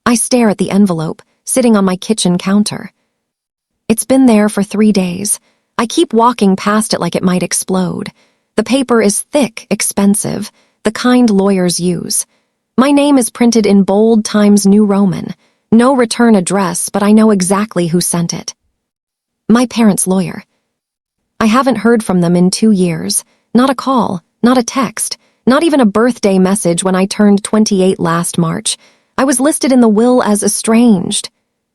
I stare at the envelope, sitting on my kitchen counter. It's been there for 3 days. I keep walking past it like it might explode. The paper is thick, expensive, the kind lawyers use. My name is printed in bold Times New Roman. No return address, but I know exactly who sent it. My parents' lawyer. I haven't heard from them in 2 years. Not a call, not a text, not even a birthday message when I turned 28 last March. I was listed in the will as estranged.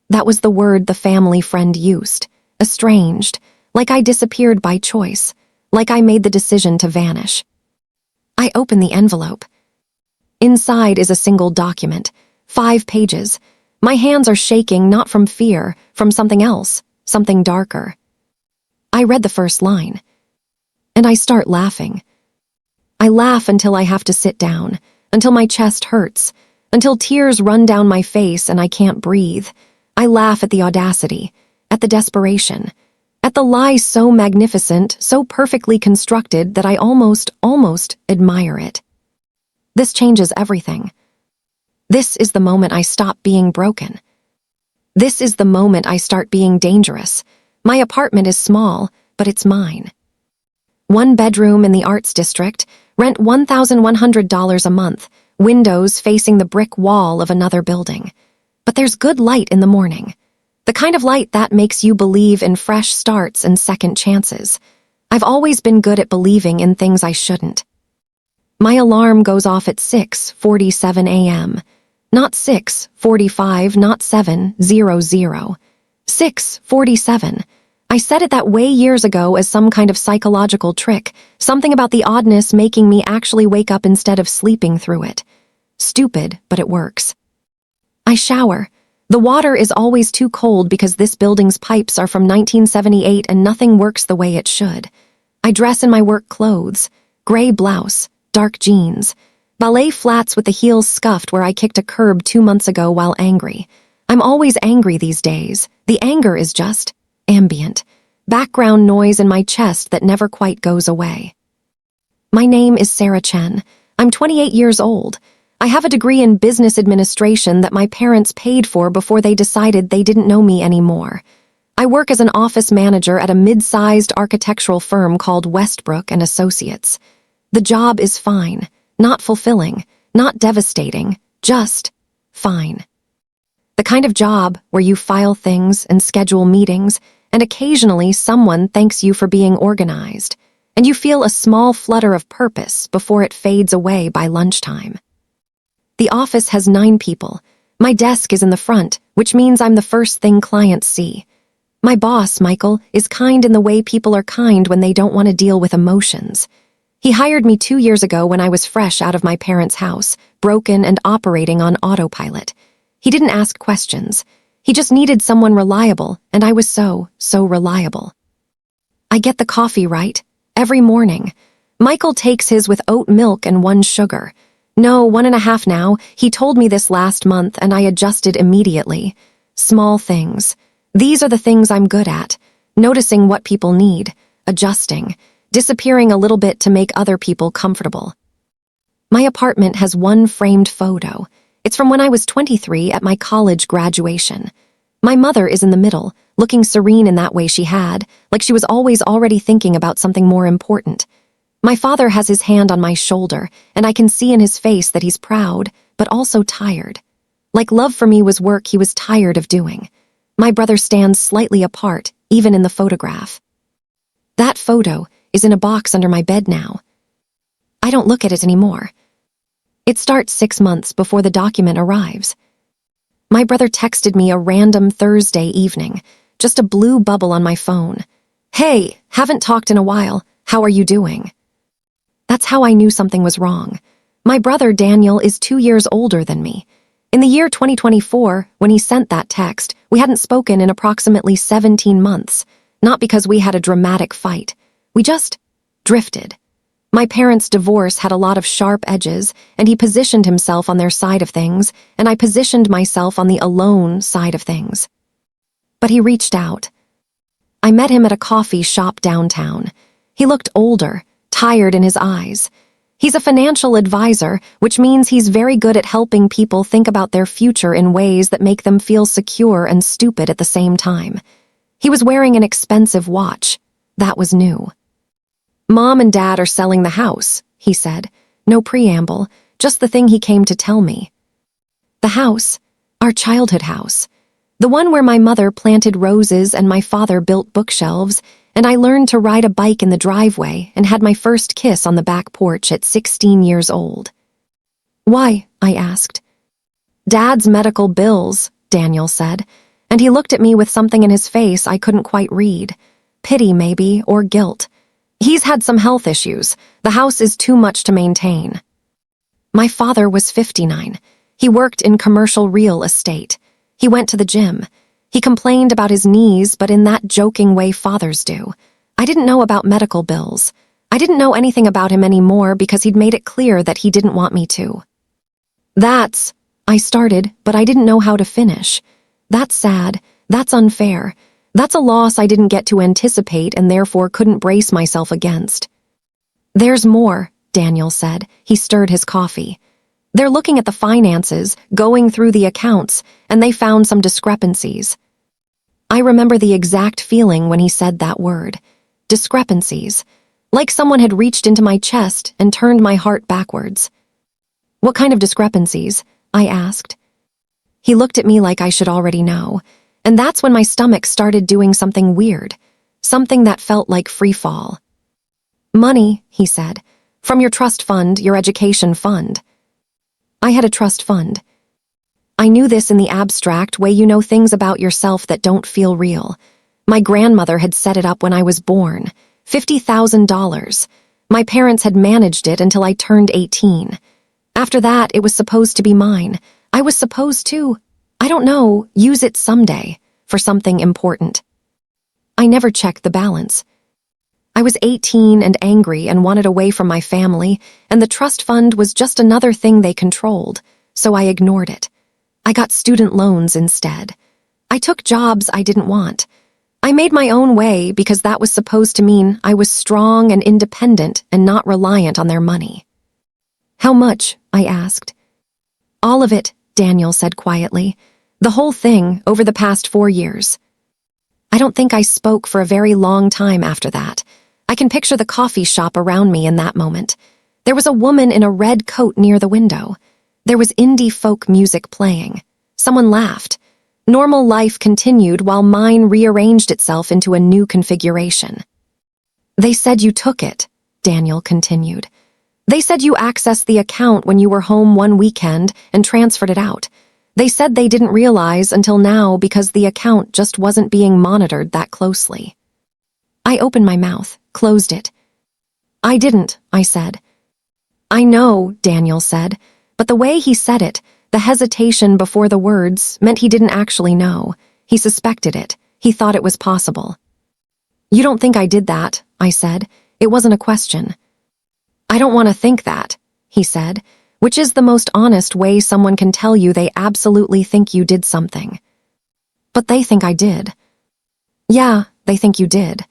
That was the word the family friend used. Estranged. Like I disappeared by choice. Like I made the decision to vanish. I open the envelope. Inside is a single document. 5 pages. My hands are shaking not from fear, from something else, something darker. I read the first line. And I start laughing. I laugh until I have to sit down, until my chest hurts, until tears run down my face and I can't breathe. I laugh at the audacity, at the desperation, at the lie so magnificent, so perfectly constructed that I almost admire it. This changes everything. This is the moment I stop being broken. This is the moment I start being dangerous. My apartment is small, but it's mine. 1 bedroom in the Arts District, rent $1,100 a month, windows facing the brick wall of another building. But there's good light in the morning. The kind of light that makes you believe in fresh starts and second chances. I've always been good at believing in things I shouldn't. My alarm goes off at 6:47 a.m. Not 6:45, not 7:00. 6:47. I set it that way years ago as some kind of psychological trick, something about the oddness making me actually wake up instead of sleeping through it. Stupid, but it works. I shower. The water is always too cold because this building's pipes are from 1978 and nothing works the way it should. I dress in my work clothes, gray blouse, dark jeans, ballet flats with the heels scuffed where I kicked a curb 2 months ago while angry. I'm always angry these days. The anger is just ambient, background noise in my chest that never quite goes away. My name is Sarah Chen. I'm 28 years old. I have a degree in business administration that my parents paid for before they decided they didn't know me anymore. I work as an office manager at a mid-sized architectural firm called Westbrook and Associates. The job is fine, not fulfilling, not devastating, just fine. The kind of job where you file things and schedule meetings, and occasionally someone thanks you for being organized, and you feel a small flutter of purpose before it fades away by lunchtime. The office has 9 people. My desk is in the front, which means I'm the first thing clients see. My boss, Michael, is kind in the way people are kind when they don't want to deal with emotions. He hired me 2 years ago when I was fresh out of my parents' house, broken and operating on autopilot. He didn't ask questions. He just needed someone reliable, and I was so reliable. I get the coffee right, every morning. Michael takes his with oat milk and 1 sugar. No, 1.5 now. He told me this last month, and I adjusted immediately. Small things. These are the things I'm good at. Noticing what people need, adjusting, disappearing a little bit to make other people comfortable. My apartment has 1 framed photo. It's from when I was 23 at my college graduation. My mother is in the middle, looking serene in that way she had, like she was always already thinking about something more important. My father has his hand on my shoulder, and I can see in his face that he's proud, but also tired. Like love for me was work he was tired of doing. My brother stands slightly apart, even in the photograph. That photo is in a box under my bed now. I don't look at it anymore. It starts 6 months before the document arrives. My brother texted me a random Thursday evening, just a blue bubble on my phone. Hey, haven't talked in a while. How are you doing? That's how I knew something was wrong. My brother, Daniel, is 2 years older than me. In the year 2024, when he sent that text, we hadn't spoken in approximately 17 months. Not because we had a dramatic fight. We just drifted. My parents' divorce had a lot of sharp edges, and he positioned himself on their side of things, and I positioned myself on the alone side of things. But he reached out. I met him at a coffee shop downtown. He looked older, tired in his eyes. He's a financial advisor, which means he's very good at helping people think about their future in ways that make them feel secure and stupid at the same time. He was wearing an expensive watch. That was new. "Mom and Dad are selling the house," he said. No preamble, just the thing he came to tell me. The house, our childhood house. The one where my mother planted roses and my father built bookshelves, and I learned to ride a bike in the driveway and had my first kiss on the back porch at 16 years old. "Why?" I asked. "Dad's medical bills," Daniel said, and he looked at me with something in his face I couldn't quite read. Pity, maybe, or guilt. "He's had some health issues. The house is too much to maintain." My father was 59. He worked in commercial real estate. He went to the gym. He complained about his knees, but in that joking way fathers do. I didn't know about medical bills. I didn't know anything about him anymore because he'd made it clear that he didn't want me to. I started, but I didn't know how to finish. That's sad. That's unfair. That's a loss I didn't get to anticipate and therefore couldn't brace myself against. "There's more," Daniel said. He stirred his coffee. "They're looking at the finances, going through the accounts, and they found some discrepancies." I remember the exact feeling when he said that word. Discrepancies. Like someone had reached into my chest and turned my heart backwards. "What kind of discrepancies?" I asked. He looked at me like I should already know, and that's when my stomach started doing something weird, something that felt like free fall. "Money," he said, "from your trust fund, your education fund." I had a trust fund. I knew this in the abstract way you know things about yourself that don't feel real. My grandmother had set it up when I was born. $50,000. My parents had managed it until I turned 18. After that, it was supposed to be mine. I was supposed to, I don't know, use it someday for something important. I never checked the balance. I was 18 and angry and wanted away from my family, and the trust fund was just another thing they controlled, so I ignored it. I got student loans instead. I took jobs I didn't want. I made my own way because that was supposed to mean I was strong and independent and not reliant on their money. "How much?" I asked. "All of it," Daniel said quietly. "The whole thing over the past 4 years." I don't think I spoke for a very long time after that. I can picture the coffee shop around me in that moment. There was a woman in a red coat near the window. There was indie folk music playing. Someone laughed. Normal life continued while mine rearranged itself into a new configuration. "They said you took it," Daniel continued. "They said you accessed the account when you were home one weekend and transferred it out. They said they didn't realize until now because the account just wasn't being monitored that closely." I opened my mouth, closed it. "I didn't," I said. "I know," Daniel said, but the way he said it, the hesitation before the words, meant he didn't actually know. He suspected it. He thought it was possible. "You don't think I did that," I said. It wasn't a question. "I don't want to think that," he said, which is the most honest way someone can tell you they absolutely think you did something. "But they think I did." "Yeah, they think you did."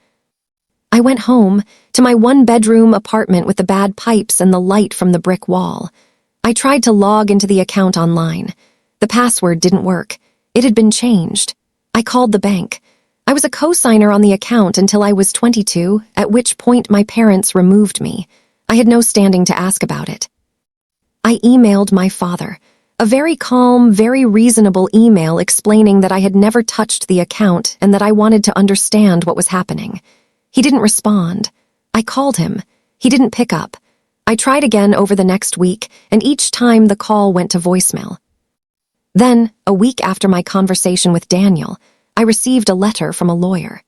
I went home, to my one-bedroom apartment with the bad pipes and the light from the brick wall. I tried to log into the account online. The password didn't work. It had been changed. I called the bank. I was a co-signer on the account until I was 22, at which point my parents removed me. I had no standing to ask about it. I emailed my father. A very calm, very reasonable email explaining that I had never touched the account and that I wanted to understand what was happening. He didn't respond. I called him. He didn't pick up. I tried again over the next week, and each time the call went to voicemail. Then, a week after my conversation with Daniel, I received a letter from a lawyer.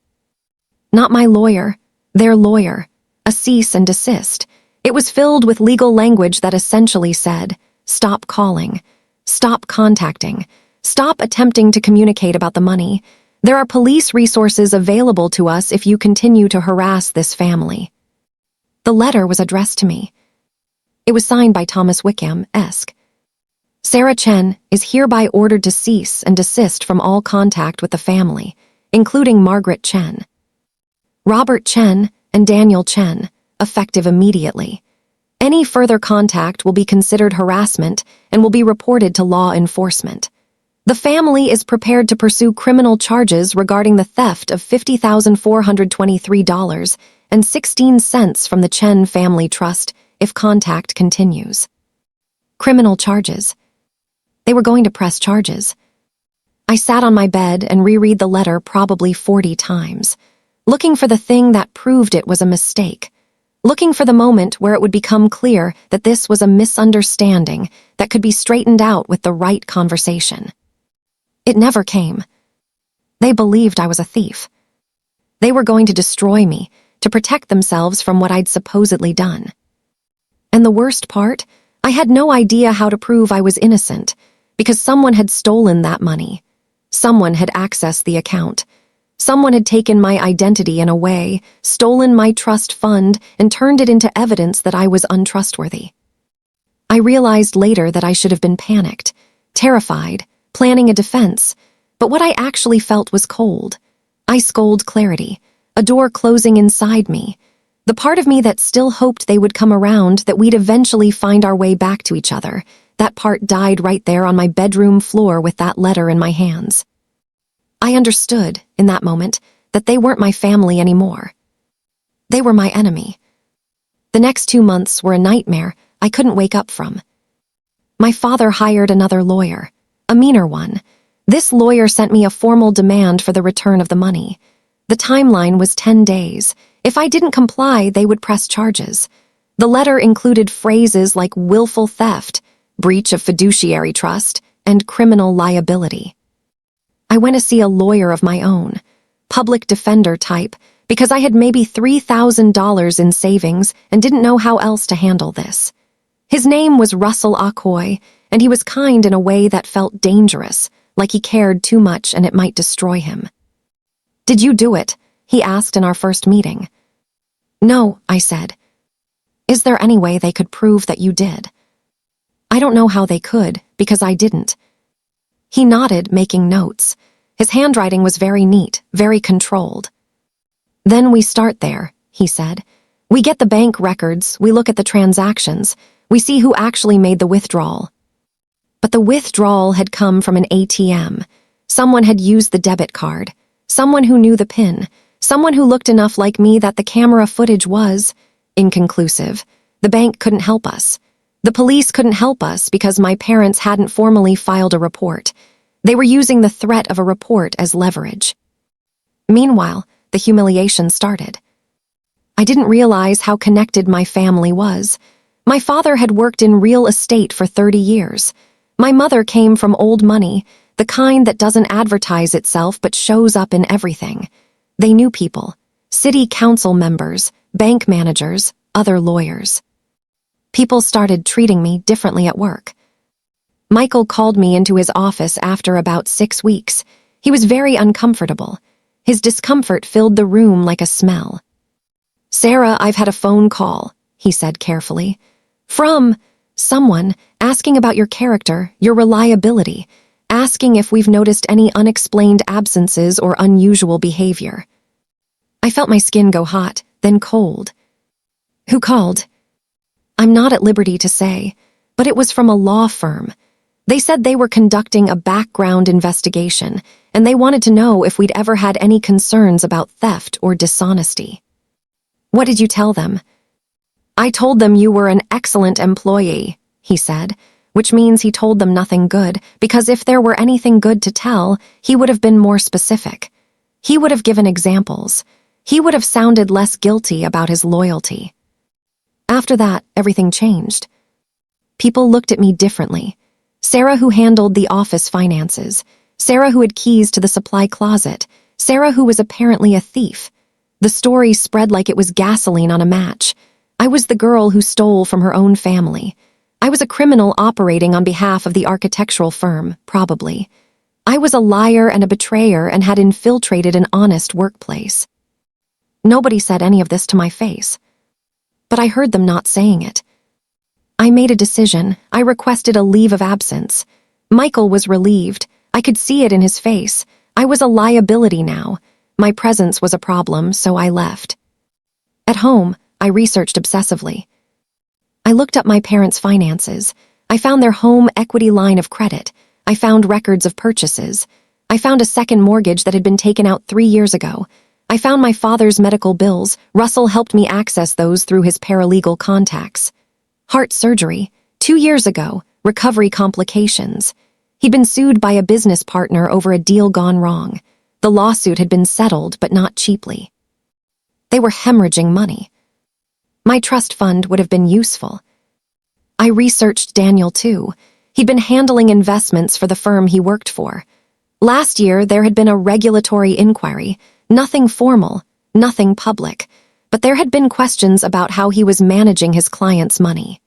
Not my lawyer, their lawyer. A cease and desist. It was filled with legal language that essentially said, "Stop calling. Stop contacting. Stop attempting to communicate about the money. There are police resources available to us if you continue to harass this family." The letter was addressed to me. It was signed by Thomas Wickham, Esq. "Sarah Chen is hereby ordered to cease and desist from all contact with the family, including Margaret Chen, Robert Chen, and Daniel Chen, effective immediately. Any further contact will be considered harassment and will be reported to law enforcement. The family is prepared to pursue criminal charges regarding the theft of $50,423.16 from the Chen Family Trust if contact continues. Criminal charges. They were going to press charges. I sat on my bed and reread the letter probably 40 times, looking for the thing that proved it was a mistake, looking for the moment where it would become clear that this was a misunderstanding that could be straightened out with the right conversation. It never came. They believed I was a thief. They were going to destroy me to protect themselves from what I'd supposedly done. And the worst part, I had no idea how to prove I was innocent because someone had stolen that money. Someone had accessed the account. Someone had taken my identity in a way, stolen my trust fund, and turned it into evidence that I was untrustworthy. I realized later that I should have been panicked, terrified, planning a defense, but what I actually felt was cold. Ice-cold clarity, a door closing inside me. The part of me that still hoped they would come around, that we'd eventually find our way back to each other, that part died right there on my bedroom floor with that letter in my hands. I understood, in that moment, that they weren't my family anymore. They were my enemy. The next 2 months were a nightmare I couldn't wake up from. My father hired another lawyer, a meaner one. This lawyer sent me a formal demand for the return of the money. The timeline was 10 days. If I didn't comply, they would press charges. The letter included phrases like willful theft, breach of fiduciary trust, and criminal liability. I went to see a lawyer of my own, public defender type, because I had maybe $3,000 in savings and didn't know how else to handle this. His name was Russell Akoy, and he was kind in a way that felt dangerous, like he cared too much and it might destroy him. "Did you do it?" he asked in our first meeting. "No," I said. "Is there any way they could prove that you did?" "I don't know how they could, because I didn't." He nodded, making notes. His handwriting was very neat, very controlled. "Then we start there," he said. "We get the bank records, we look at the transactions, we see who actually made the withdrawal." But the withdrawal had come from an ATM. Someone had used the debit card. Someone who knew the PIN. Someone who looked enough like me that the camera footage was inconclusive. The bank couldn't help us. The police couldn't help us because my parents hadn't formally filed a report. They were using the threat of a report as leverage. Meanwhile, the humiliation started. I didn't realize how connected my family was. My father had worked in real estate for 30 years. My mother came from old money, the kind that doesn't advertise itself but shows up in everything. They knew people, city council members, bank managers, other lawyers. People started treating me differently at work. Michael called me into his office after about 6 weeks. He was very uncomfortable. His discomfort filled the room like a smell. "Sarah, I've had a phone call," he said carefully. "From someone asking about your character, your reliability, asking if we've noticed any unexplained absences or unusual behavior." I felt my skin go hot, then cold. "Who called?" I'm not at liberty to say, but it was from a law firm. They said they were conducting a background investigation, and they wanted to know if we'd ever had any concerns about theft or dishonesty. "What did you tell them?" "I told them you were an excellent employee," he said, which means he told them nothing good, because if there were anything good to tell, he would have been more specific. He would have given examples. He would have sounded less guilty about his loyalty. After that, everything changed. People looked at me differently. Sarah, who handled the office finances. Sarah, who had keys to the supply closet. Sarah, who was apparently a thief. The story spread like it was gasoline on a match. I was the girl who stole from her own family. I was a criminal operating on behalf of the architectural firm, probably. I was a liar and a betrayer and had infiltrated an honest workplace. Nobody said any of this to my face. But I heard them not saying it. I made a decision. I requested a leave of absence. Michael was relieved. I could see it in his face. I was a liability now. My presence was a problem, so I left. At home, I researched obsessively. I looked up my parents' finances. I found their home equity line of credit. I found records of purchases. I found a second mortgage that had been taken out 3 years ago. I found my father's medical bills. Russell helped me access those through his paralegal contacts. Heart surgery, 2 years ago, recovery complications. He'd been sued by a business partner over a deal gone wrong. The lawsuit had been settled, but not cheaply. They were hemorrhaging money. My trust fund would have been useful. I researched Daniel too. He'd been handling investments for the firm he worked for. Last year, there had been a regulatory inquiry, nothing formal, nothing public, but there had been questions about how he was managing his clients' money.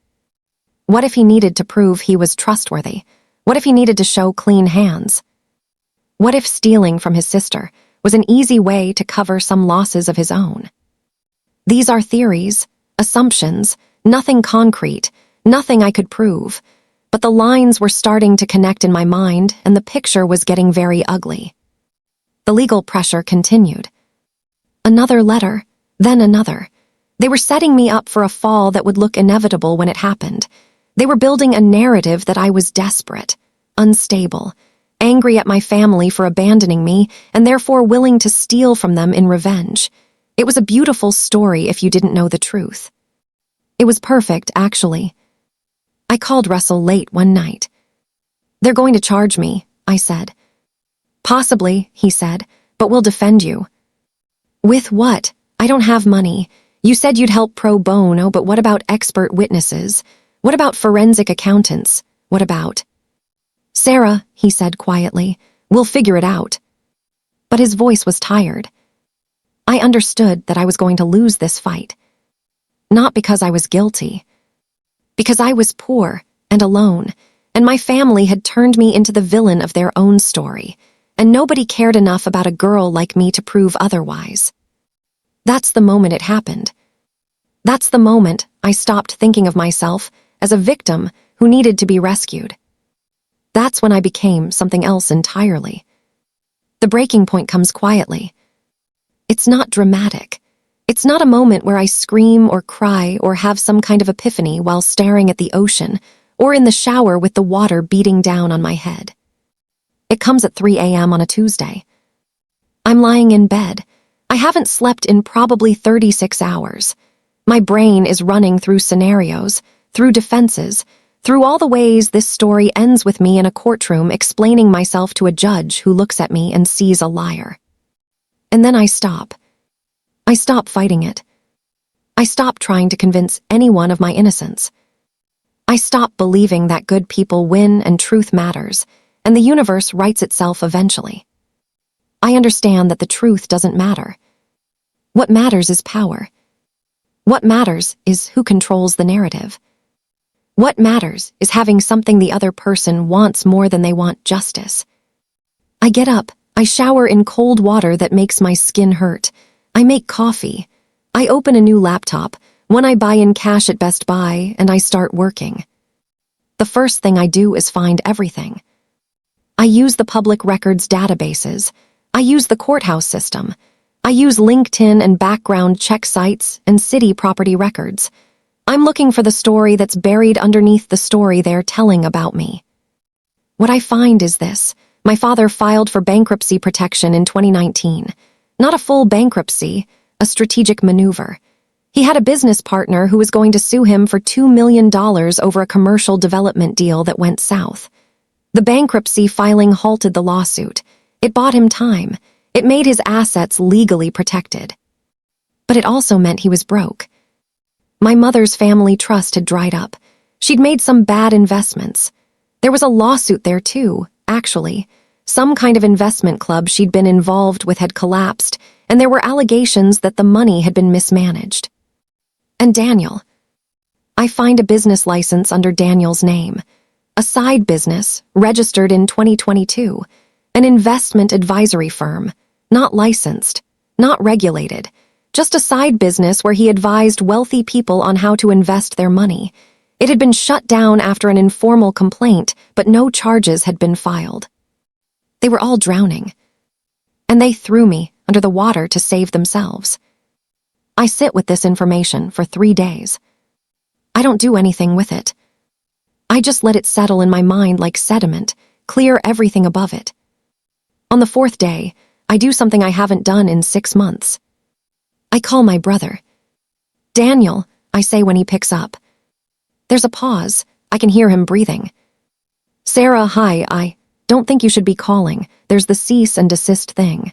What if he needed to prove he was trustworthy? What if he needed to show clean hands? What if stealing from his sister was an easy way to cover some losses of his own? These are theories, assumptions, nothing concrete, nothing I could prove, but the lines were starting to connect in my mind and the picture was getting very ugly. The legal pressure continued. Another letter, then another. They were setting me up for a fall that would look inevitable when it happened. They were building a narrative that I was desperate, unstable, angry at my family for abandoning me, and therefore willing to steal from them in revenge. It was a beautiful story if you didn't know the truth. It was perfect, actually. I called Russell late one night. "They're going to charge me," I said. "Possibly," he said, "but we'll defend you." "With what? I don't have money. You said you'd help pro bono, but what about expert witnesses? What about forensic accountants? What about—" "Sarah," he said quietly, "we'll figure it out." But his voice was tired. I understood that I was going to lose this fight. Not because I was guilty. Because I was poor and alone, and my family had turned me into the villain of their own story, and nobody cared enough about a girl like me to prove otherwise. That's the moment it happened. That's the moment I stopped thinking of myself as a victim who needed to be rescued. That's when I became something else entirely. The breaking point comes quietly. It's not dramatic. It's not a moment where I scream or cry or have some kind of epiphany while staring at the ocean or in the shower with the water beating down on my head. It comes at 3 a.m. on a Tuesday. I'm lying in bed. I haven't slept in probably 36 hours. My brain is running through scenarios, through defenses, through all the ways this story ends with me in a courtroom explaining myself to a judge who looks at me and sees a liar. And then I stop. I stop fighting it. I stop trying to convince anyone of my innocence. I stop believing that good people win and truth matters, and the universe rights itself eventually. I understand that the truth doesn't matter. What matters is power. What matters is who controls the narrative. What matters is having something the other person wants more than they want: justice. I get up. I shower in cold water that makes my skin hurt. I make coffee. I open a new laptop, one I buy in cash at Best Buy, and I start working. The first thing I do is find everything. I use the public records databases. I use the courthouse system. I use LinkedIn and background check sites and city property records. I'm looking for the story that's buried underneath the story they're telling about me. What I find is this. My father filed for bankruptcy protection in 2019. Not a full bankruptcy, a strategic maneuver. He had a business partner who was going to sue him for $2 million over a commercial development deal that went south. The bankruptcy filing halted the lawsuit. It bought him time. It made his assets legally protected. But it also meant he was broke. My mother's family trust had dried up. She'd made some bad investments. There was a lawsuit there too, actually. Some kind of investment club she'd been involved with had collapsed, and there were allegations that the money had been mismanaged. And Daniel. I find a business license under Daniel's name. A side business, registered in 2022. An investment advisory firm. Not licensed. Not regulated. Just a side business where he advised wealthy people on how to invest their money. It had been shut down after an informal complaint, but no charges had been filed. They were all drowning. And they threw me under the water to save themselves. I sit with this information for 3 days. I don't do anything with it. I just let it settle in my mind like sediment, clear everything above it. On the 4th day, I do something I haven't done in 6 months. I call my brother. Daniel, I say when he picks up. There's a pause. I can hear him breathing. Sarah, hi, I don't think you should be calling. There's the cease and desist thing.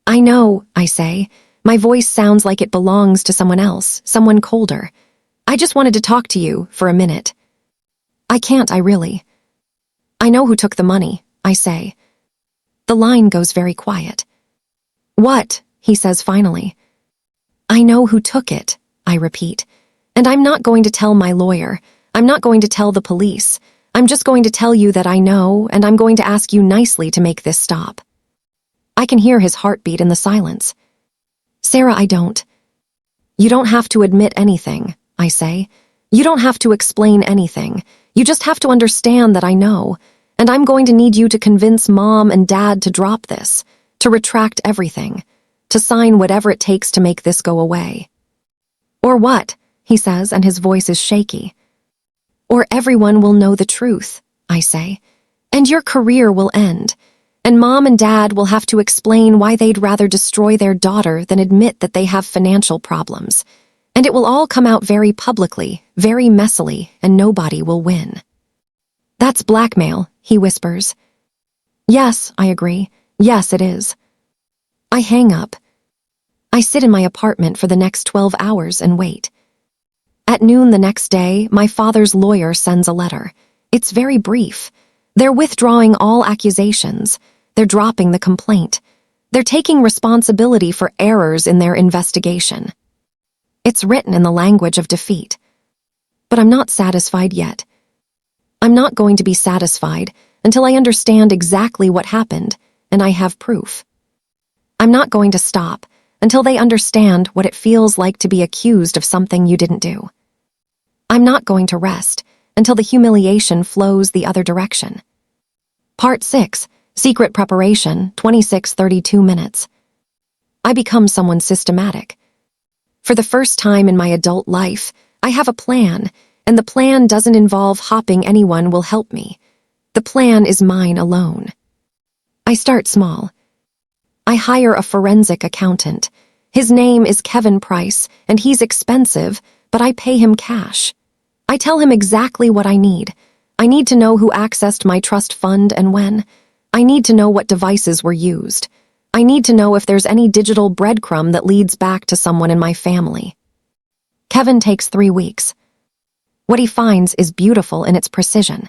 I know, I say. My voice sounds like it belongs to someone else, someone colder. I just wanted to talk to you for a minute. I can't, I really. I know who took the money, I say. The line goes very quiet. What? He says finally. I know who took it, I repeat. And I'm not going to tell my lawyer. I'm not going to tell the police. I'm just going to tell you that I know, and I'm going to ask you nicely to make this stop. I can hear his heartbeat in the silence. Sarah, I don't. You don't have to admit anything, I say. You don't have to explain anything. You just have to understand that I know, and I'm going to need you to convince Mom and Dad to drop this, to retract everything, to sign whatever it takes to make this go away. Or what? He says, and his voice is shaky. Or everyone will know the truth, I say, and your career will end, and Mom and Dad will have to explain why they'd rather destroy their daughter than admit that they have financial problems, and it will all come out very publicly, very messily, and nobody will win. That's blackmail, he whispers. Yes, I agree. Yes, it is. I hang up. I sit in my apartment for the next 12 hours and wait. At noon the next day, my father's lawyer sends a letter. It's very brief. They're withdrawing all accusations. They're dropping the complaint. They're taking responsibility for errors in their investigation. It's written in the language of defeat. But I'm not satisfied yet. I'm not going to be satisfied until I understand exactly what happened, and I have proof. I'm not going to stop until they understand what it feels like to be accused of something you didn't do. I'm not going to rest until the humiliation flows the other direction. Part 6, Secret Preparation, 26:32 minutes. I become someone systematic. For the first time in my adult life, I have a plan, and the plan doesn't involve hoping anyone will help me. The plan is mine alone. I start small. I hire a forensic accountant. His name is Kevin Price, and he's expensive, but I pay him cash. I tell him exactly what I need. I need to know who accessed my trust fund and when. I need to know what devices were used. I need to know if there's any digital breadcrumb that leads back to someone in my family. Kevin takes 3 weeks. What he finds is beautiful in its precision.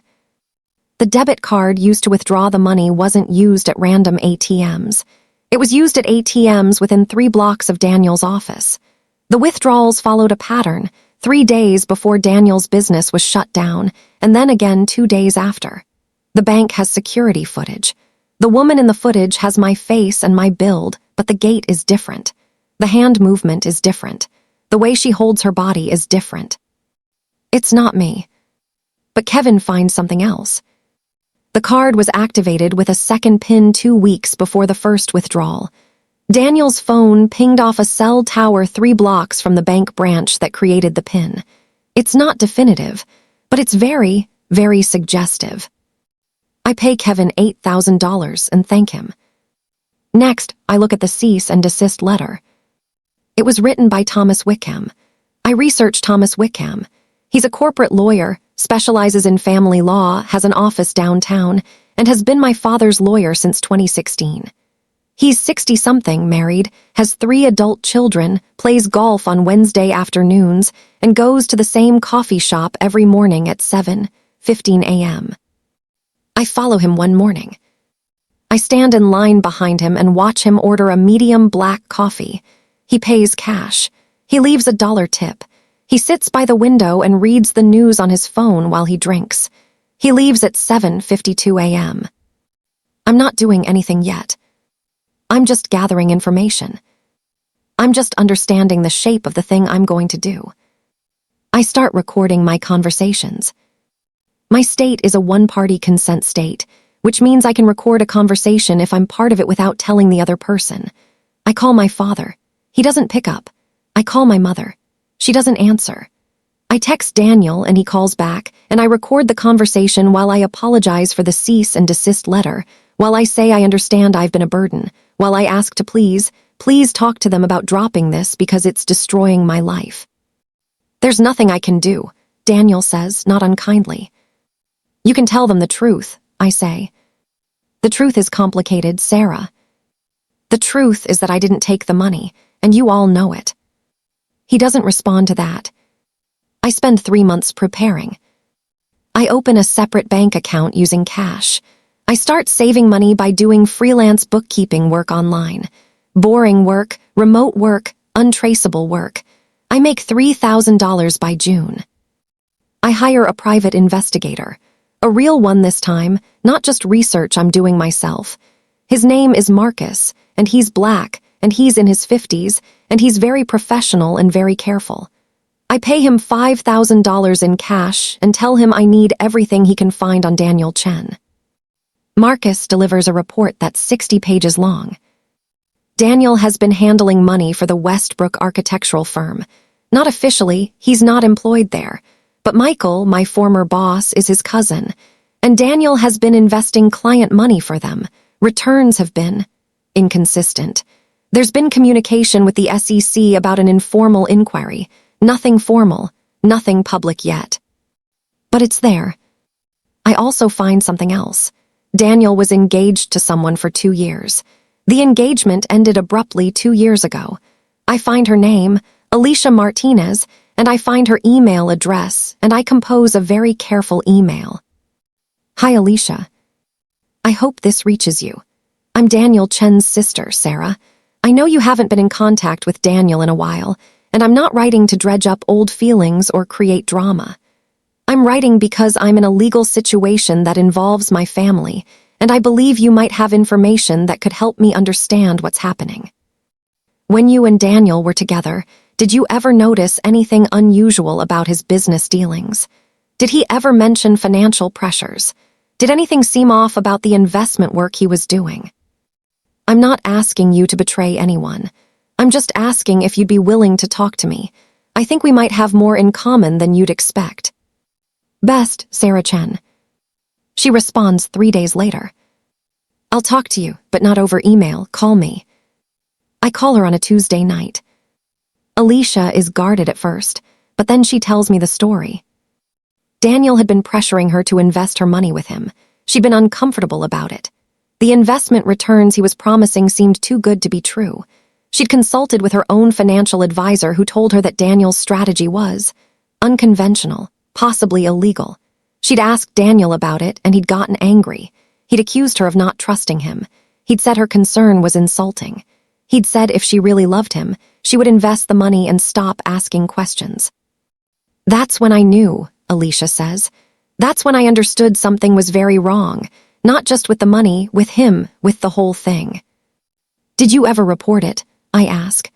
The debit card used to withdraw the money wasn't used at random ATMs. It was used at ATMs within 3 blocks of Daniel's office. The withdrawals followed a pattern, 3 days before Daniel's business was shut down, and then again 2 days after. The bank has security footage. The woman in the footage has my face and my build, but the gait is different. The hand movement is different. The way she holds her body is different. It's not me. But Kevin finds something else. The card was activated with a second PIN 2 weeks before the first withdrawal. Daniel's phone pinged off a cell tower 3 blocks from the bank branch that created the PIN. It's not definitive, but it's very, very suggestive. I pay Kevin $8,000 and thank him. Next, I look at the cease and desist letter. It was written by Thomas Wickham. I researched Thomas Wickham. He's a corporate lawyer, specializes in family law, has an office downtown, and has been my father's lawyer since 2016. He's 60-something, married, has 3 adult children, plays golf on Wednesday afternoons, and goes to the same coffee shop every morning at 7:15 a.m. I follow him one morning. I stand in line behind him and watch him order a medium black coffee. He pays cash. He leaves a $1 tip. He sits by the window and reads the news on his phone while he drinks. He leaves at 7:52 a.m. I'm not doing anything yet. I'm just gathering information. I'm just understanding the shape of the thing I'm going to do. I start recording my conversations. My state is a one-party consent state, which means I can record a conversation if I'm part of it without telling the other person. I call my father. He doesn't pick up. I call my mother. She doesn't answer. I text Daniel and he calls back, and I record the conversation while I apologize for the cease and desist letter, while I say I understand I've been a burden, while I ask to please talk to them about dropping this because it's destroying my life. There's nothing I can do, Daniel says, not unkindly. You can tell them the truth, I say. The truth is complicated, Sarah. The truth is that I didn't take the money, and you all know it. He doesn't respond to that. I spend 3 months preparing. I open a separate bank account using cash. I start saving money by doing freelance bookkeeping work online. Boring work, remote work, untraceable work. I make $3,000 by June. I hire a private investigator. A real one this time, not just research I'm doing myself. His name is Marcus, and he's black, and he's in his 50s, and he's very professional and very careful. I pay him $5,000 in cash and tell him I need everything he can find on Daniel Chen. Marcus delivers a report that's 60 pages long. Daniel has been handling money for the Westbrook architectural firm. Not officially, he's not employed there. But Michael, my former boss, is his cousin. And Daniel has been investing client money for them. Returns have been inconsistent. There's been communication with the SEC about an informal inquiry. Nothing formal, nothing public yet. But it's there. I also find something else. Daniel was engaged to someone for 2 years. The engagement ended abruptly 2 years ago. I find her name, Alicia Martinez, and I find her email address, and I compose a very careful email. Hi, Alicia. I hope this reaches you. I'm Daniel Chen's sister, Sarah. I know you haven't been in contact with Daniel in a while, and I'm not writing to dredge up old feelings or create drama. I'm writing because I'm in a legal situation that involves my family, and I believe you might have information that could help me understand what's happening. When you and Daniel were together, did you ever notice anything unusual about his business dealings? Did he ever mention financial pressures? Did anything seem off about the investment work he was doing? I'm not asking you to betray anyone. I'm just asking if you'd be willing to talk to me. I think we might have more in common than you'd expect. Best, Sarah Chen. She responds 3 days later. I'll talk to you, but not over email. Call me. I call her on a Tuesday night. Alicia is guarded at first, but then she tells me the story. Daniel had been pressuring her to invest her money with him. She'd been uncomfortable about it. The investment returns he was promising seemed too good to be true. She'd consulted with her own financial advisor who told her that Daniel's strategy was unconventional, possibly illegal. She'd asked Daniel about it, and he'd gotten angry. He'd accused her of not trusting him. He'd said her concern was insulting. He'd said if she really loved him, she would invest the money and stop asking questions. That's when I knew, Alicia says. That's when I understood something was very wrong, not just with the money, with him, with the whole thing. Did you ever report it? I ask.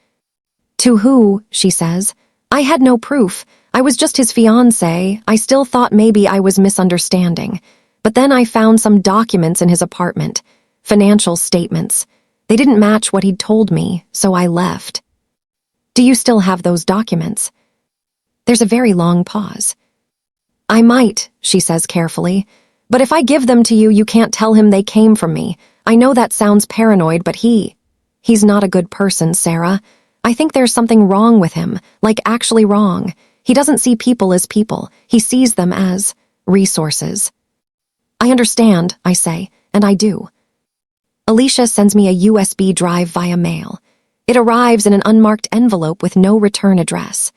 To who? She says. I had no proof. I was just his fiancé. I still thought maybe I was misunderstanding. But then I found some documents in his apartment, financial statements. They didn't match what he'd told me, so I left. Do you still have those documents? There's a very long pause. I might, she says carefully, but if I give them to you, you can't tell him they came from me. I know that sounds paranoid, but he's not a good person, Sarah. I think there's something wrong with him, like actually wrong. He doesn't see people as people. He sees them as resources. I understand, I say, and I do. Alicia sends me a USB drive via mail. It arrives in an unmarked envelope with no return address.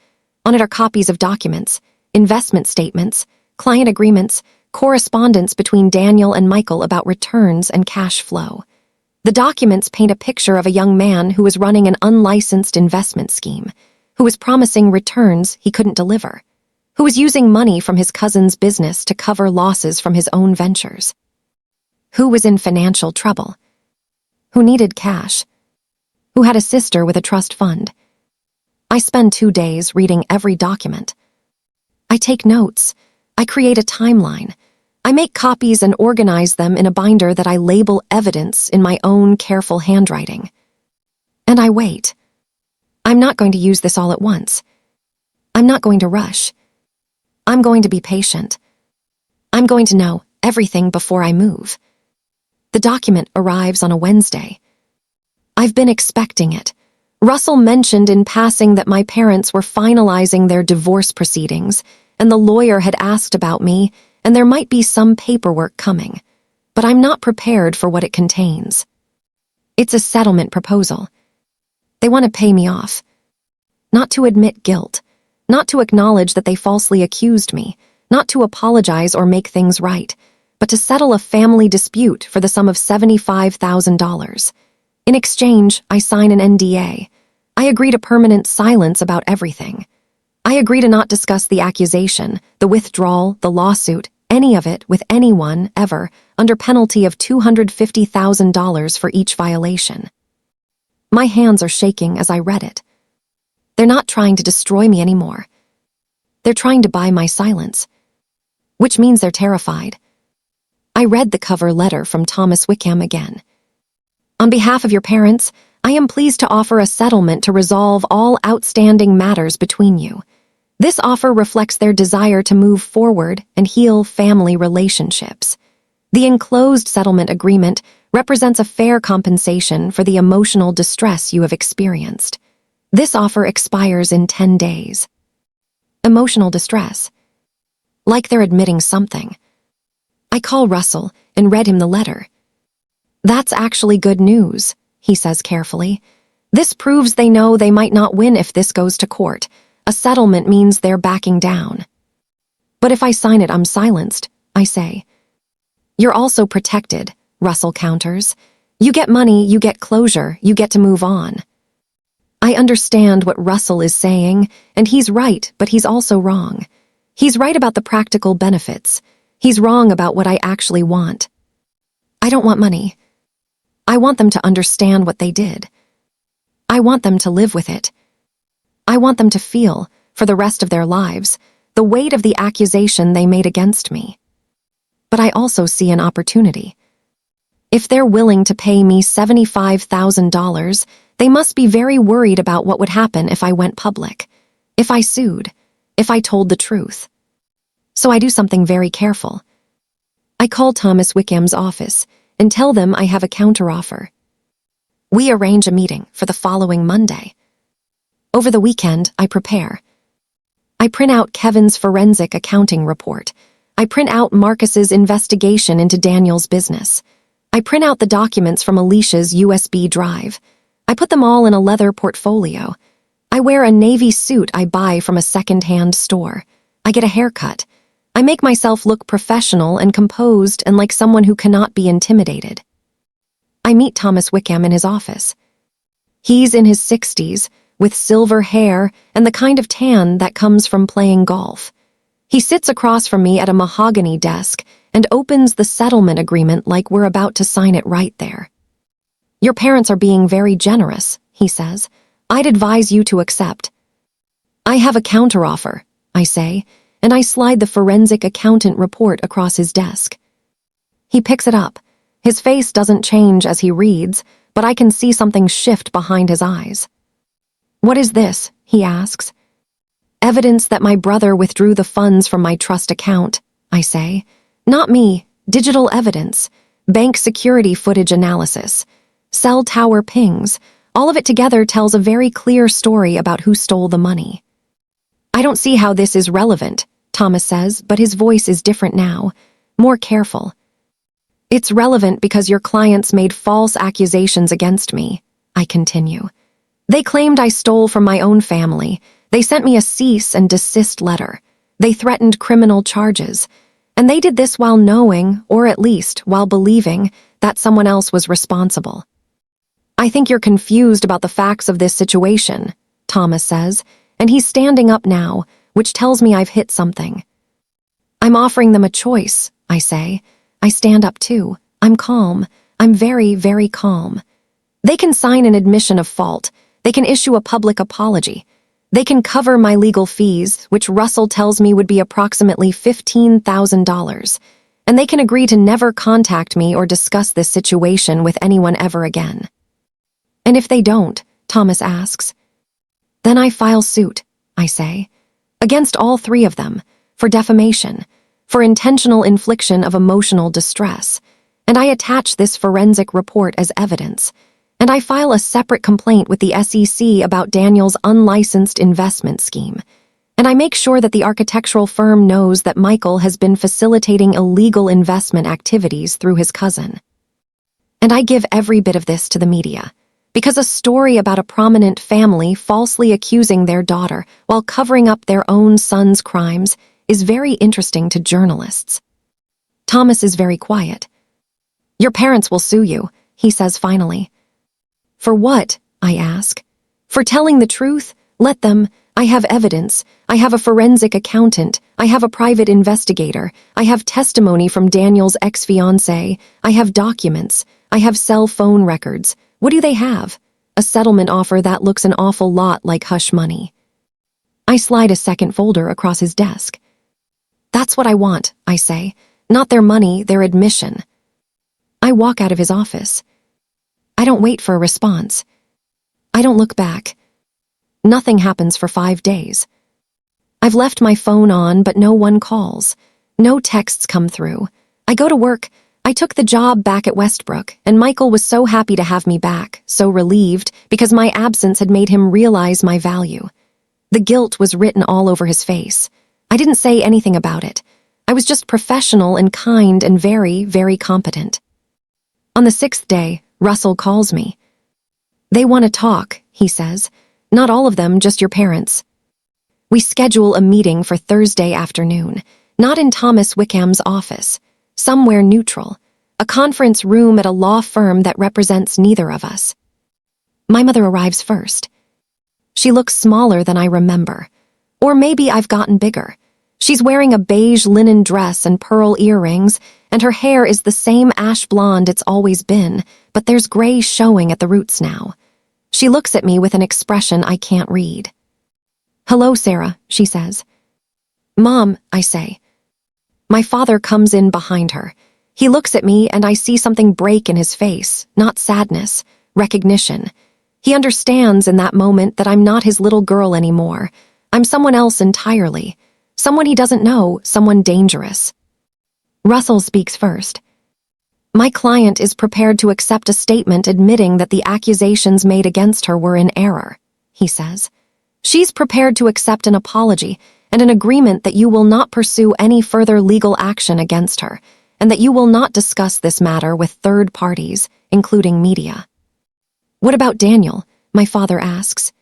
On it are copies of documents, investment statements, client agreements, correspondence between Daniel and Michael about returns and cash flow. The documents paint a picture of a young man who was running an unlicensed investment scheme, who was promising returns he couldn't deliver, who was using money from his cousin's business to cover losses from his own ventures, who was in financial trouble, who needed cash, who had a sister with a trust fund. I spend 2 days reading every document. I take notes. I create a timeline. I make copies and organize them in a binder that I label evidence in my own careful handwriting. And I wait. I'm not going to use this all at once. I'm not going to rush. I'm going to be patient. I'm going to know everything before I move. The document arrives on a Wednesday. I've been expecting it. Russell mentioned in passing that my parents were finalizing their divorce proceedings, and the lawyer had asked about me, and there might be some paperwork coming. But I'm not prepared for what it contains. It's a settlement proposal. They want to pay me off. Not to admit guilt. Not to acknowledge that they falsely accused me. Not to apologize or make things right, but to settle a family dispute for the sum of $75,000. In exchange, I sign an NDA. I agree to permanent silence about everything. I agree to not discuss the accusation, the withdrawal, the lawsuit, any of it with anyone, ever, under penalty of $250,000 for each violation. My hands are shaking as I read it. They're not trying to destroy me anymore. They're trying to buy my silence, which means they're terrified. I read the cover letter from Thomas Wickham again. On behalf of your parents, I am pleased to offer a settlement to resolve all outstanding matters between you. This offer reflects their desire to move forward and heal family relationships. The enclosed settlement agreement represents a fair compensation for the emotional distress you have experienced. This offer expires in 10 days. Emotional distress. Like they're admitting something. I call Russell and read him the letter. That's actually good news, he says carefully. This proves they know they might not win if this goes to court. A settlement means they're backing down. But if I sign it, I'm silenced, I say. You're also protected, Russell counters. You get money, you get closure, you get to move on. I understand what Russell is saying, and he's right, but he's also wrong. He's right about the practical benefits. He's wrong about what I actually want. I don't want money. I want them to understand what they did. I want them to live with it. I want them to feel, for the rest of their lives, the weight of the accusation they made against me. But I also see an opportunity. If they're willing to pay me $75,000, they must be very worried about what would happen if I went public, if I sued, if I told the truth. So I do something very careful. I call Thomas Wickham's office and tell them I have a counteroffer. We arrange a meeting for the following Monday. Over the weekend, I prepare. I print out Kevin's forensic accounting report. I print out Marcus's investigation into Daniel's business. I print out the documents from Alicia's USB drive. I put them all in a leather portfolio. I wear a navy suit I buy from a second-hand store. I get a haircut. I make myself look professional and composed and like someone who cannot be intimidated. I meet Thomas Wickham in his office. He's in his 60s, with silver hair and the kind of tan that comes from playing golf. He sits across from me at a mahogany desk and opens the settlement agreement like we're about to sign it right there. Your parents are being very generous, he says. I'd advise you to accept. I have a counteroffer, I say, and I slide the forensic accountant report across his desk. He picks it up. His face doesn't change as he reads, but I can see something shift behind his eyes. What is this? He asks. Evidence that my brother withdrew the funds from my trust account, I say. Not me. Digital evidence. Bank security footage analysis. Cell tower pings. All of it together tells a very clear story about who stole the money. I don't see how this is relevant, Thomas says, but his voice is different now, more careful. It's relevant because your clients made false accusations against me, I continue. They claimed I stole from my own family. They sent me a cease and desist letter. They threatened criminal charges. And they did this while knowing, or at least while believing, that someone else was responsible. I think you're confused about the facts of this situation, Thomas says, and he's standing up now, which tells me I've hit something. I'm offering them a choice, I say. I stand up too. I'm calm. I'm very, very calm. They can sign an admission of fault. They can issue a public apology. They can cover my legal fees, which Russell tells me would be approximately $15,000. And they can agree to never contact me or discuss this situation with anyone ever again. And if they don't, Thomas asks, Then I file suit, I say, against all three of them, for defamation, for intentional infliction of emotional distress, and I attach this forensic report as evidence, and I file a separate complaint with the SEC about Daniel's unlicensed investment scheme, and I make sure that the architectural firm knows that Michael has been facilitating illegal investment activities through his cousin. And I give every bit of this to the media, because a story about a prominent family falsely accusing their daughter while covering up their own son's crimes is very interesting to journalists. Thomas is very quiet. Your parents will sue you, he says finally. For what? I ask. For telling the truth? Let them. I have evidence. I have a forensic accountant. I have a private investigator. I have testimony from Daniel's ex-fiancée. I have documents. I have cell phone records. What do they have? A settlement offer that looks an awful lot like hush money. I slide a second folder across his desk. That's what I want, I say. Not their money, their admission. I walk out of his office. I don't wait for a response. I don't look back. Nothing happens for 5 days. I've left my phone on, but no one calls. No texts come through. I go to work. I took the job back at Westbrook, and Michael was so happy to have me back, so relieved, because my absence had made him realize my value. The guilt was written all over his face. I didn't say anything about it. I was just professional and kind and very, very competent. On the 6th day, Russell calls me. They want to talk, he says. Not all of them, just your parents. We schedule a meeting for Thursday afternoon, not in Thomas Wickham's office, somewhere neutral, a conference room at a law firm that represents neither of us. My mother arrives first. She looks smaller than I remember. Or maybe I've gotten bigger. She's wearing a beige linen dress and pearl earrings, and her hair is the same ash blonde it's always been, but there's gray showing at the roots now. She looks at me with an expression I can't read. Hello, Sarah, she says. Mom, I say. My father comes in behind her. He looks at me and I see something break in his face, not sadness, recognition. He understands in that moment that I'm not his little girl anymore. I'm someone else entirely. Someone he doesn't know, someone dangerous. Russell speaks first. My client is prepared to accept a statement admitting that the accusations made against her were in error, he says. She's prepared to accept an apology and an agreement that you will not pursue any further legal action against her, and that you will not discuss this matter with third parties, including media. What about Daniel? My father asks.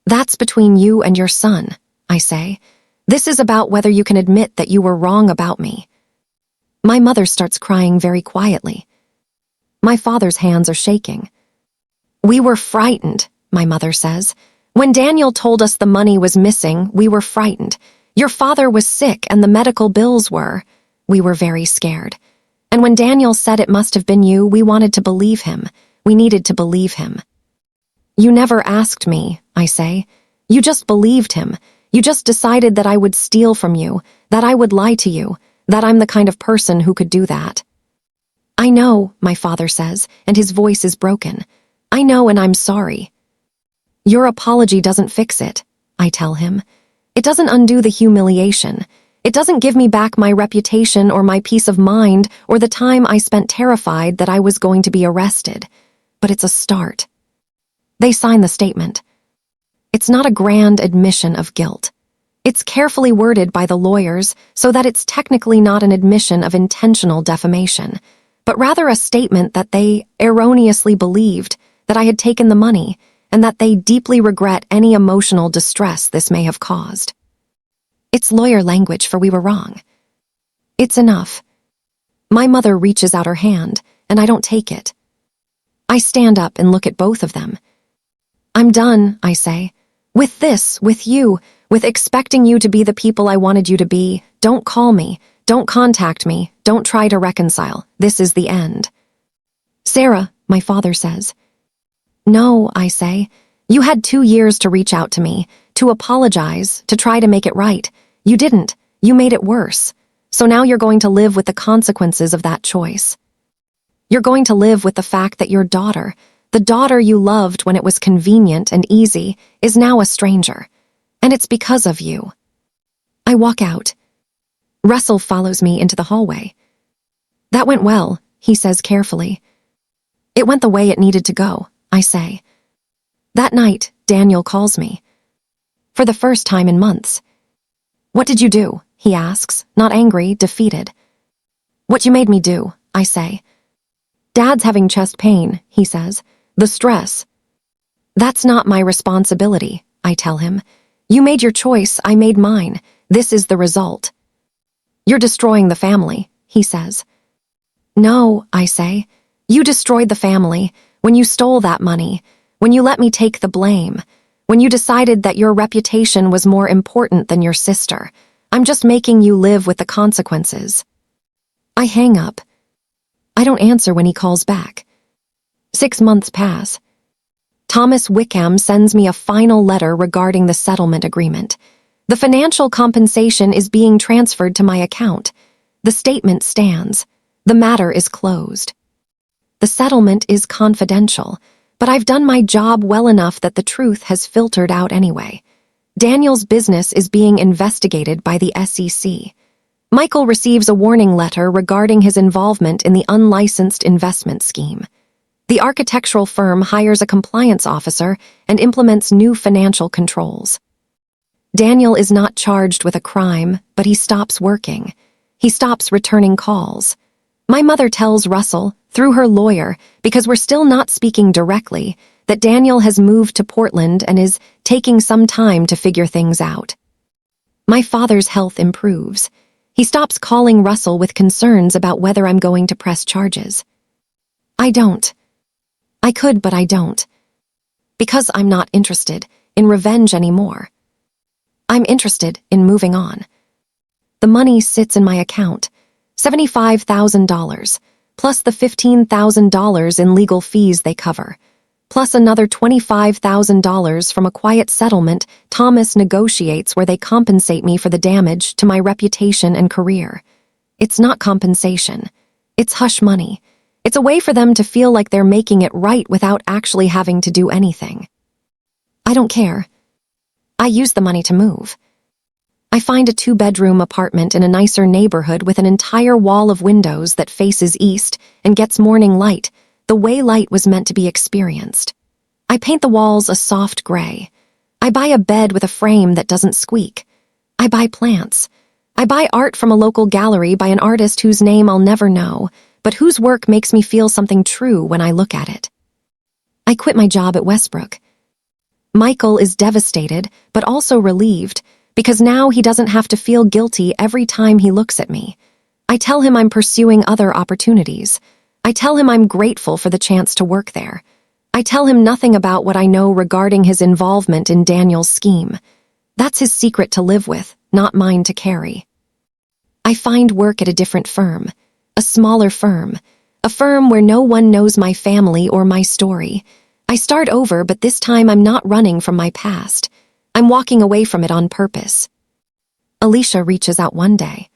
That's between you and your son, I say. This is about whether you can admit that you were wrong about me. My mother starts crying very quietly. My father's hands are shaking. We were frightened, my mother says. When Daniel told us the money was missing, we were frightened. Your father was sick and the medical bills were. We were very scared. And when Daniel said it must have been you, we wanted to believe him. We needed to believe him. You never asked me, I say. You just believed him. You just decided that I would steal from you, that I would lie to you, that I'm the kind of person who could do that. I know, my father says, and his voice is broken. I know, and I'm sorry. Your apology doesn't fix it, I tell him. It doesn't undo the humiliation. It doesn't give me back my reputation or my peace of mind or the time I spent terrified that I was going to be arrested. But it's a start. They sign the statement. It's not a grand admission of guilt. It's carefully worded by the lawyers so that it's technically not an admission of intentional defamation, but rather a statement that they erroneously believed that I had taken the money and that they deeply regret any emotional distress this may have caused. It's lawyer language for we were wrong. It's enough. My mother reaches out her hand, and I don't take it. I stand up and look at both of them. I'm done, I say. With this, with you, with expecting you to be the people I wanted you to be. Don't call me. Don't contact me. Don't try to reconcile. This is the end. Sarah, my father says. No, I say. You had 2 years to reach out to me, to apologize, to try to make it right. You didn't. You made it worse. So now you're going to live with the consequences of that choice. You're going to live with the fact that your daughter, The daughter you loved when it was convenient and easy is now a stranger. And it's because of you. I walk out. Russell follows me into the hallway. That went well, he says carefully. It went the way it needed to go, I say. That night, Daniel calls me. For the first time in months. What did you do? He asks, not angry, defeated. What you made me do, I say. Dad's having chest pain, he says. The stress. That's not my responsibility, I tell him. You made your choice, I made mine. This is the result. You're destroying the family, he says. No, I say. You destroyed the family when you stole that money, when you let me take the blame, when you decided that your reputation was more important than your sister. I'm just making you live with the consequences. I hang up. I don't answer when he calls back. 6 months pass. Thomas Wickham sends me a final letter regarding the settlement agreement. The financial compensation is being transferred to my account. The statement stands. The matter is closed. The settlement is confidential, but I've done my job well enough that the truth has filtered out anyway. Daniel's business is being investigated by the SEC. Michael receives a warning letter regarding his involvement in the unlicensed investment scheme. The architectural firm hires a compliance officer and implements new financial controls. Daniel is not charged with a crime, but he stops working. He stops returning calls. My mother tells Russell, through her lawyer, because we're still not speaking directly, that Daniel has moved to Portland and is taking some time to figure things out. My father's health improves. He stops calling Russell with concerns about whether I'm going to press charges. I don't. I could, but I don't. Because I'm not interested in revenge anymore. I'm interested in moving on. The money sits in my account, $75,000, plus the $15,000 in legal fees they cover, plus another $25,000 from a quiet settlement Thomas negotiates where they compensate me for the damage to my reputation and career. It's not compensation. It's hush money. It's a way for them to feel like they're making it right without actually having to do anything. I don't care. I use the money to move. I find a 2-bedroom apartment in a nicer neighborhood with an entire wall of windows that faces east and gets morning light, the way light was meant to be experienced. I paint the walls a soft gray. I buy a bed with a frame that doesn't squeak. I buy plants. I buy art from a local gallery by an artist whose name I'll never know, but whose work makes me feel something true when I look at it. I quit my job at Westbrook. Michael is devastated, but also relieved, because now he doesn't have to feel guilty every time he looks at me. I tell him I'm pursuing other opportunities. I tell him I'm grateful for the chance to work there. I tell him nothing about what I know regarding his involvement in Daniel's scheme. That's his secret to live with, not mine to carry. I find work at a different firm, a smaller firm, a firm where no one knows my family or my story. I start over, but this time I'm not running from my past. I'm walking away from it on purpose. Alicia reaches out one day.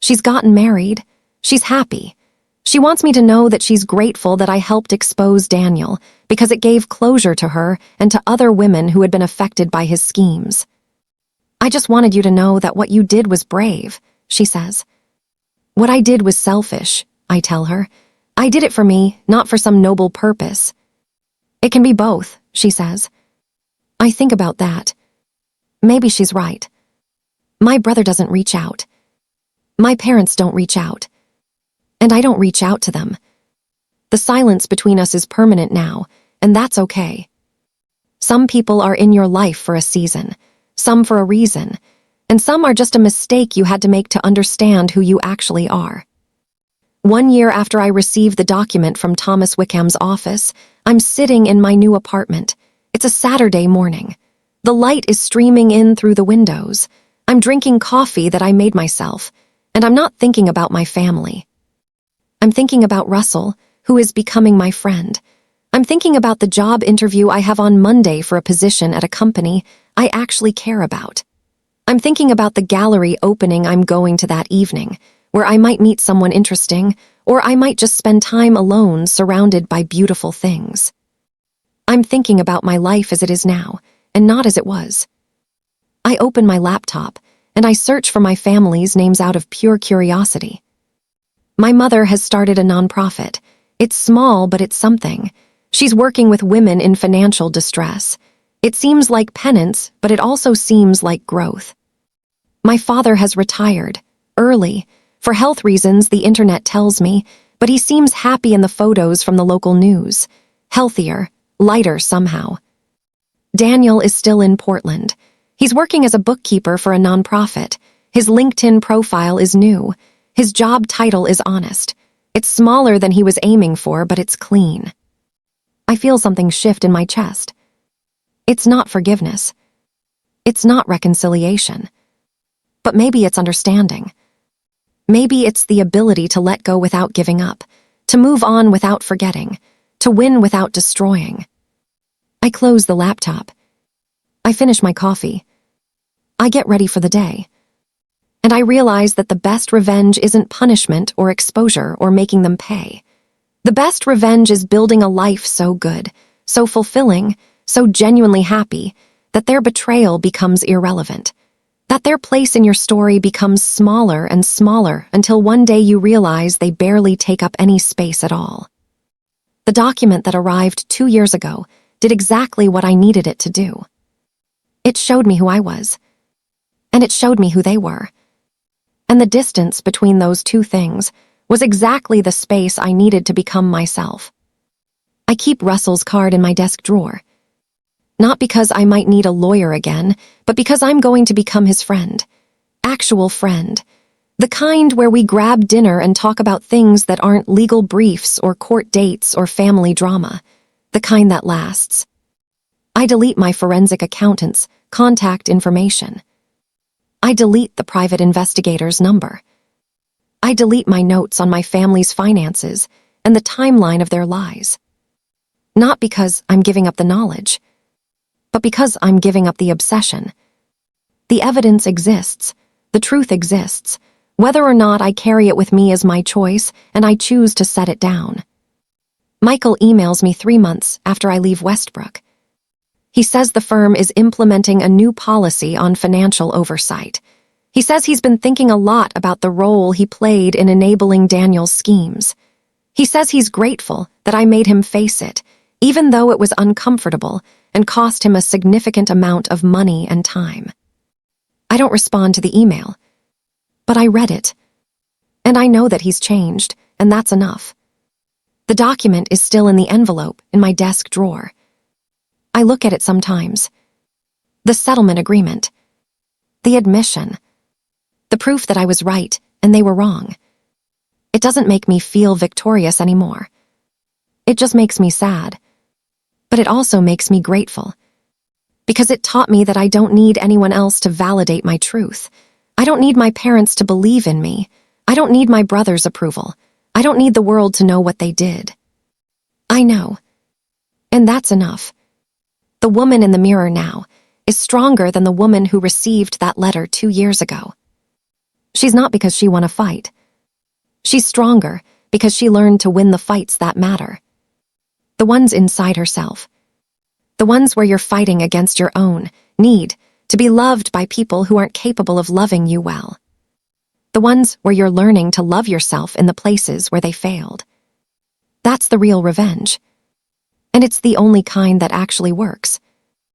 She's gotten married. She's happy. She wants me to know that she's grateful that I helped expose Daniel because it gave closure to her and to other women who had been affected by his schemes. I just wanted you to know that what you did was brave, she says. What I did was selfish, I tell her. I did it for me, not for some noble purpose. It can be both, she says. I think about that. Maybe she's right. My brother doesn't reach out. My parents don't reach out. And I don't reach out to them. The silence between us is permanent now, and that's okay. Some people are in your life for a season, some for a reason, and some are just a mistake you had to make to understand who you actually are. 1 year after I received the document from Thomas Wickham's office, I'm sitting in my new apartment. It's a Saturday morning. The light is streaming in through the windows. I'm drinking coffee that I made myself, and I'm not thinking about my family. I'm thinking about Russell, who is becoming my friend. I'm thinking about the job interview I have on Monday for a position at a company I actually care about. I'm thinking about the gallery opening I'm going to that evening, where I might meet someone interesting, or I might just spend time alone surrounded by beautiful things. I'm thinking about my life as it is now, and not as it was. I open my laptop, and I search for my family's names out of pure curiosity. My mother has started a nonprofit. It's small, but it's something. She's working with women in financial distress. It seems like penance, but it also seems like growth. My father has retired, early, for health reasons the internet tells me, but he seems happy in the photos from the local news. Healthier, lighter somehow. Daniel is still in Portland. He's working as a bookkeeper for a nonprofit. His LinkedIn profile is new. His job title is honest. It's smaller than he was aiming for, but it's clean. I feel something shift in my chest. It's not forgiveness. It's not reconciliation. But maybe it's understanding. Maybe it's the ability to let go without giving up, to move on without forgetting, to win without destroying. I close the laptop. I finish my coffee. I get ready for the day. And I realize that the best revenge isn't punishment or exposure or making them pay. The best revenge is building a life so good, so fulfilling, so genuinely happy, that their betrayal becomes irrelevant. That their place in your story becomes smaller and smaller until one day you realize they barely take up any space at all. The document that arrived 2 years ago did exactly what I needed it to do. It showed me who I was. And it showed me who they were. And the distance between those two things was exactly the space I needed to become myself. I keep Russell's card in my desk drawer. Not because I might need a lawyer again, but because I'm going to become his friend. Actual friend. The kind where we grab dinner and talk about things that aren't legal briefs or court dates or family drama. The kind that lasts. I delete my forensic accountant's contact information. I delete the private investigator's number. I delete my notes on my family's finances and the timeline of their lies. Not because I'm giving up the knowledge, but because I'm giving up the obsession. The evidence exists. The truth exists. Whether or not I carry it with me is my choice, and I choose to set it down. Michael emails me 3 months after I leave Westbrook. He says the firm is implementing a new policy on financial oversight. He says he's been thinking a lot about the role he played in enabling Daniel's schemes. He says he's grateful that I made him face it, even though it was uncomfortable and cost him a significant amount of money and time. I don't respond to the email, but I read it. And I know that he's changed, and that's enough. The document is still in the envelope in my desk drawer. I look at it sometimes. The settlement agreement. The admission. The proof that I was right and they were wrong. It doesn't make me feel victorious anymore. It just makes me sad. But it also makes me grateful. Because it taught me that I don't need anyone else to validate my truth. I don't need my parents to believe in me. I don't need my brother's approval. I don't need the world to know what they did. I know. And that's enough. The woman in the mirror now is stronger than the woman who received that letter 2 years ago. She's not because she won a fight. She's stronger because she learned to win the fights that matter. The ones inside herself. The ones where you're fighting against your own need to be loved by people who aren't capable of loving you well. The ones where you're learning to love yourself in the places where they failed. That's the real revenge. And it's the only kind that actually works.